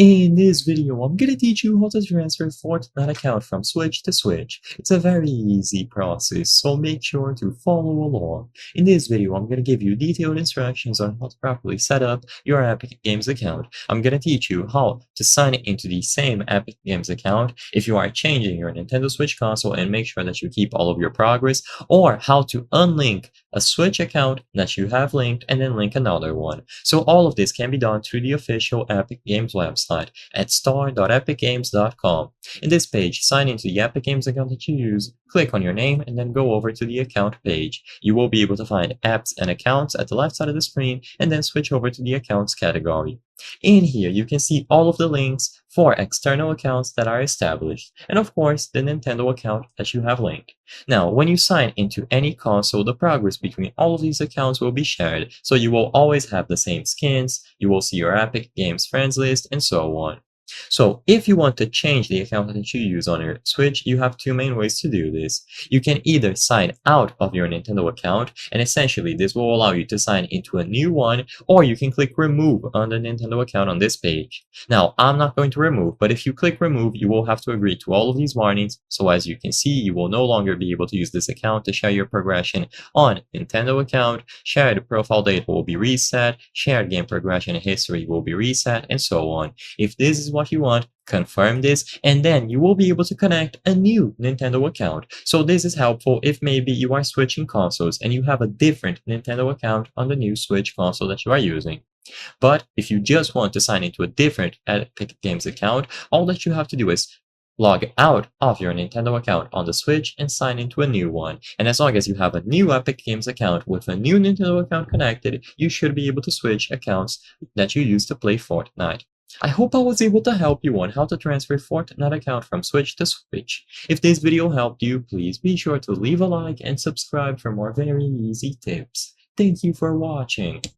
In this video, I'm gonna teach you how to transfer Fortnite account from Switch to Switch. It's a very easy process, so make sure to follow along. In this video, I'm gonna give you detailed instructions on how to properly set up your Epic Games account. I'm gonna teach you how to sign into the same Epic Games account if you are changing your Nintendo Switch console and make sure that you keep all of your progress, or how to unlink a Switch account that you have linked and then link another one. So all of this can be done through the official Epic Games website at store.epicgames.com. In this page, sign into the Epic Games account that you use, click on your name, and then go over to the account page. You will be able to find apps and accounts at the left side of the screen, and then switch over to the accounts category. In here, you can see all of the links for external accounts that are established, and of course, the Nintendo account that you have linked. Now, when you sign into any console, the progress between all of these accounts will be shared, so you will always have the same skins, you will see your Epic Games friends list, and so on. So if you want to change the account that you use on your Switch, you have two main ways to do this. You can either sign out of your Nintendo account, and essentially this will allow you to sign into a new one, or you can click remove on the Nintendo account on this page. Now, I'm not going to remove, but if you click remove, you will have to agree to all of these warnings. So as you can see, you will no longer be able to use this account to share your progression on Nintendo account, shared profile data will be reset, shared game progression history will be reset, and so on. If this is what you want, confirm this, and then you will be able to connect a new Nintendo account. So this is helpful if maybe you are switching consoles and you have a different Nintendo account on the new Switch console that you are using. But if you just want to sign into a different Epic Games account, all that you have to do is log out of your Nintendo account on the Switch and sign into a new one. And as long as you have a new Epic Games account with a new Nintendo account connected, you should be able to switch accounts that you use to play Fortnite. I hope I was able to help you on how to transfer Fortnite account from Switch to Switch. If this video helped you, please be sure to leave a like and subscribe for more very easy tips. Thank you for watching.